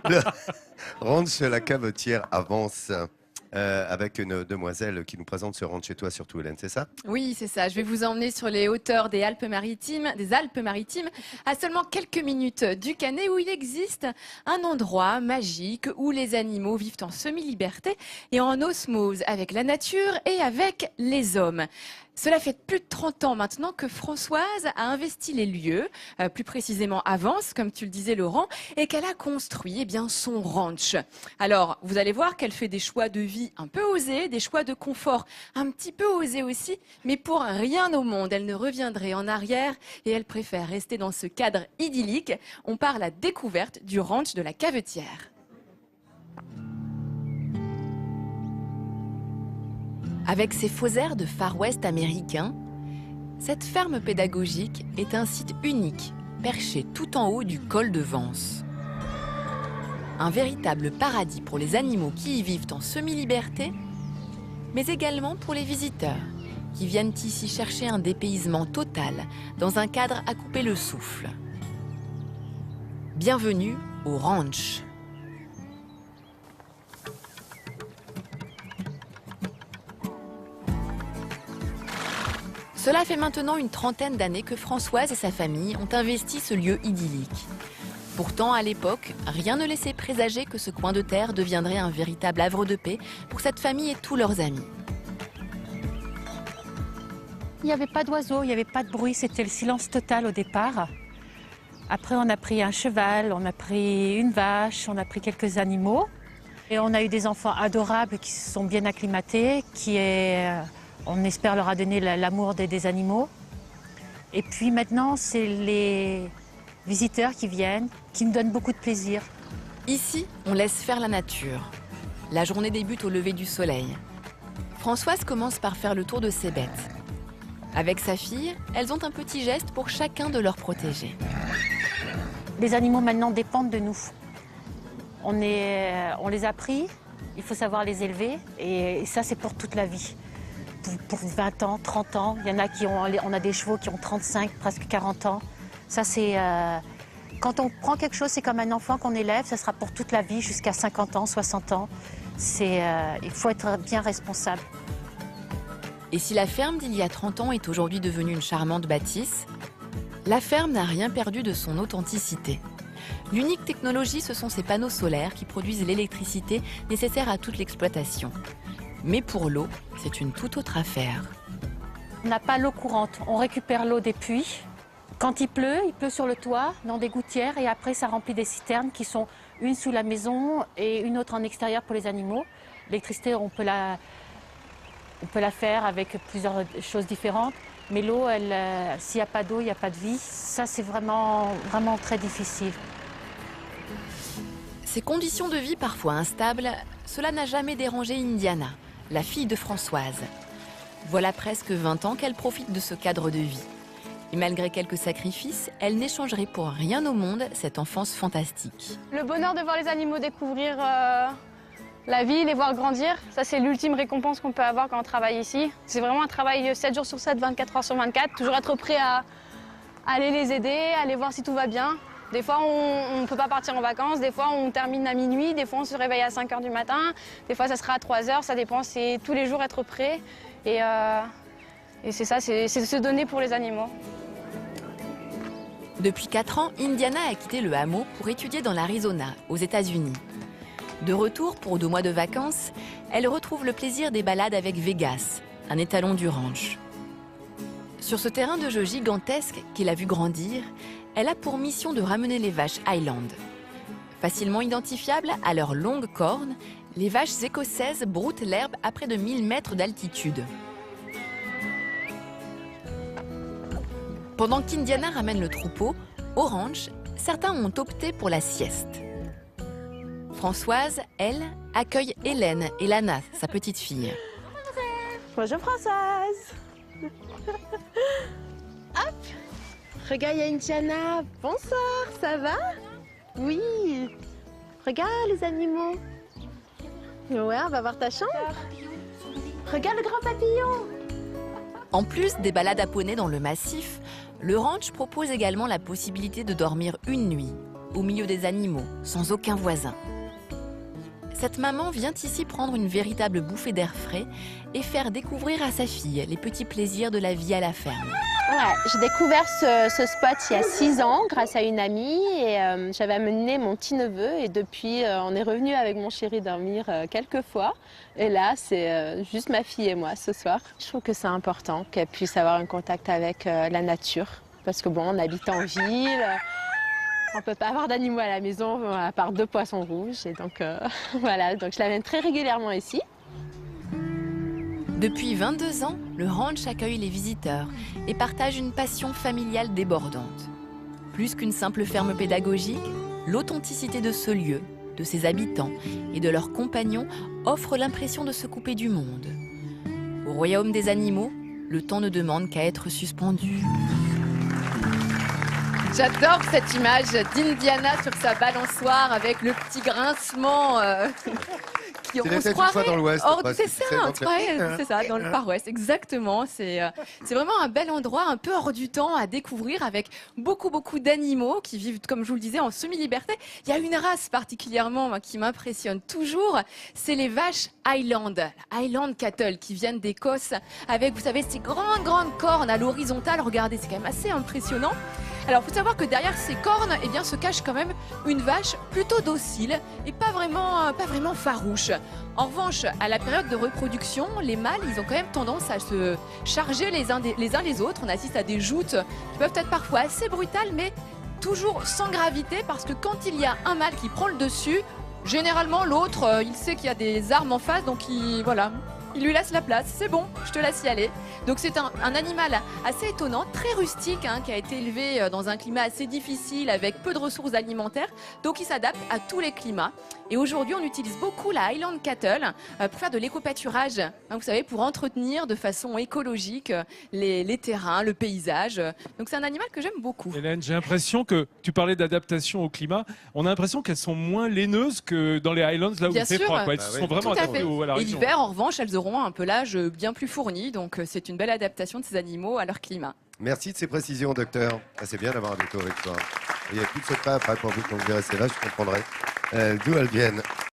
Le ranch La Cavetière avance avec une demoiselle qui nous présente ce ranch chez toi, surtout Hélène, c'est ça? Oui, c'est ça. Je vais vous emmener sur les hauteurs des Alpes-Maritimes, à seulement quelques minutes du Canet, où il existe un endroit magique où les animaux vivent en semi-liberté et en osmose avec la nature et avec les hommes. Cela fait plus de 30 ans maintenant que Françoise a investi les lieux, plus précisément Avance, comme tu le disais Laurent, et qu'elle a construit son ranch. Alors, vous allez voir qu'elle fait des choix de vie un peu osés, des choix de confort un petit peu osés aussi, mais pour rien au monde, elle ne reviendrait en arrière et elle préfère rester dans ce cadre idyllique. On part à la découverte du ranch de la Cavetière. Avec ses faux airs de Far West américain, cette ferme pédagogique est un site unique, perché tout en haut du col de Vence. Un véritable paradis pour les animaux qui y vivent en semi-liberté, mais également pour les visiteurs, qui viennent ici chercher un dépaysement total, dans un cadre à couper le souffle. Bienvenue au ranch. Cela fait maintenant une trentaine d'années que Françoise et sa famille ont investi ce lieu idyllique. Pourtant, à l'époque, rien ne laissait présager que ce coin de terre deviendrait un véritable havre de paix pour cette famille et tous leurs amis. Il n'y avait pas d'oiseaux, il n'y avait pas de bruit, c'était le silence total au départ. Après, on a pris un cheval, on a pris une vache, on a pris quelques animaux. Et on a eu des enfants adorables qui se sont bien acclimatés, on espère leur a donné l'amour des animaux. Et puis maintenant, c'est les visiteurs qui viennent, qui nous donnent beaucoup de plaisir. Ici, on laisse faire la nature. La journée débute au lever du soleil. Françoise commence par faire le tour de ses bêtes. Avec sa fille, elles ont un petit geste pour chacun de leurs protégés. Les animaux maintenant dépendent de nous. On les a pris, il faut savoir les élever et ça c'est pour toute la vie. Pour 20 ans, 30 ans, il y en a on a des chevaux qui ont 35, presque 40 ans. Ça c'est, quand on prend quelque chose, c'est comme un enfant qu'on élève, ça sera pour toute la vie, jusqu'à 50 ans, 60 ans. Il faut être bien responsable. Et si la ferme d'il y a 30 ans est aujourd'hui devenue une charmante bâtisse, la ferme n'a rien perdu de son authenticité. L'unique technologie, ce sont ces panneaux solaires qui produisent l'électricité nécessaire à toute l'exploitation. Mais pour l'eau, c'est une toute autre affaire. On n'a pas l'eau courante, on récupère l'eau des puits. Quand il pleut sur le toit, dans des gouttières, et après ça remplit des citernes qui sont une sous la maison et une autre en extérieur pour les animaux. L'électricité, on peut la faire avec plusieurs choses différentes. Mais l'eau, s'il n'y a pas d'eau, il n'y a pas de vie. Ça, c'est vraiment, vraiment très difficile. Ces conditions de vie parfois instables, cela n'a jamais dérangé Indiana, la fille de Françoise. Voilà presque 20 ans qu'elle profite de ce cadre de vie. Et malgré quelques sacrifices, elle n'échangerait pour rien au monde cette enfance fantastique. Le bonheur de voir les animaux découvrir la vie, les voir grandir, ça c'est l'ultime récompense qu'on peut avoir quand on travaille ici. C'est vraiment un travail 7 jours sur 7, 24 heures sur 24, toujours être prêt à aller les aider, aller voir si tout va bien. Des fois on ne peut pas partir en vacances, des fois on termine à minuit, des fois on se réveille à 5 heures du matin, des fois ça sera à 3 heures, ça dépend, c'est tous les jours être prêt. Et c'est ça, c'est se donner pour les animaux. Depuis 4 ans, Indiana a quitté le hameau pour étudier dans l'Arizona, aux États-Unis. De retour pour 2 mois de vacances, elle retrouve le plaisir des balades avec Vegas, un étalon du ranch. Sur ce terrain de jeu gigantesque qu'il a vu grandir, elle a pour mission de ramener les vaches Highland. Facilement identifiables à leurs longues cornes, les vaches écossaises broutent l'herbe à près de 1000 mètres d'altitude. Pendant qu'Indiana ramène le troupeau, au ranch, certains ont opté pour la sieste. Françoise, elle, accueille Hélène et Lana, sa petite fille. Bonjour Françoise. Hop. Regarde, il y a Indiana. Bonsoir, ça va? Oui. Regarde les animaux. Ouais, on va voir ta chambre. Regarde le grand papillon. En plus des balades à poney dans le massif, le ranch propose également la possibilité de dormir une nuit, au milieu des animaux, sans aucun voisin. Cette maman vient ici prendre une véritable bouffée d'air frais et faire découvrir à sa fille les petits plaisirs de la vie à la ferme. Ouais, j'ai découvert ce spot il y a 6 ans grâce à une amie et j'avais amené mon petit-neveu et depuis on est revenu avec mon chéri dormir quelques fois et là c'est juste ma fille et moi ce soir. Je trouve que c'est important qu'elle puisse avoir un contact avec la nature parce que bon, on habite en ville, on peut pas avoir d'animaux à la maison à part 2 poissons rouges et donc voilà, donc je l'amène très régulièrement ici. Depuis 22 ans, le ranch accueille les visiteurs et partage une passion familiale débordante. Plus qu'une simple ferme pédagogique, l'authenticité de ce lieu, de ses habitants et de leurs compagnons offre l'impression de se couper du monde. Au royaume des animaux, le temps ne demande qu'à être suspendu. J'adore cette image d'Indiana sur sa balançoire avec le petit grincement. C'est une fois dans l'Ouest. C'est ça, dans le Far West, exactement. C'est vraiment un bel endroit, un peu hors du temps à découvrir avec beaucoup d'animaux qui vivent, comme je vous le disais, en semi-liberté. Il y a une race particulièrement qui m'impressionne toujours, c'est les vaches Highland Cattle qui viennent d'Écosse avec, vous savez, ces grandes cornes à l'horizontale. Regardez, c'est quand même assez impressionnant. Alors, il faut savoir que derrière ces cornes, eh bien, se cache quand même une vache plutôt docile et pas vraiment farouche. En revanche, à la période de reproduction, les mâles, ils ont quand même tendance à se charger les uns les autres. On assiste à des joutes qui peuvent être parfois assez brutales, mais toujours sans gravité, parce que quand il y a un mâle qui prend le dessus, généralement l'autre, il sait qu'il y a des armes en face, donc il lui laisse la place, c'est bon, je te laisse y aller. Donc c'est un animal assez étonnant, très rustique, qui a été élevé dans un climat assez difficile avec peu de ressources alimentaires. Donc il s'adapte à tous les climats. Et aujourd'hui, on utilise beaucoup la Highland Cattle pour faire de l'éco-pâturage. Vous savez, pour entretenir de façon écologique les terrains, le paysage. Donc c'est un animal que j'aime beaucoup. Hélène, j'ai l'impression que tu parlais d'adaptation au climat. On a l'impression qu'elles sont moins laineuses que dans les Highlands, là où il fait froid. Elles sont vraiment adaptées à la région. Et l'hiver, en revanche, elles auront un pelage bien plus fourni. Donc c'est une belle adaptation de ces animaux à leur climat. Merci de ces précisions, docteur. C'est bien d'avoir un veto avec toi. Il n'y a plus de secret après pour vous qu'on dirait ces vaches, je comprendrai d'où elles viennent.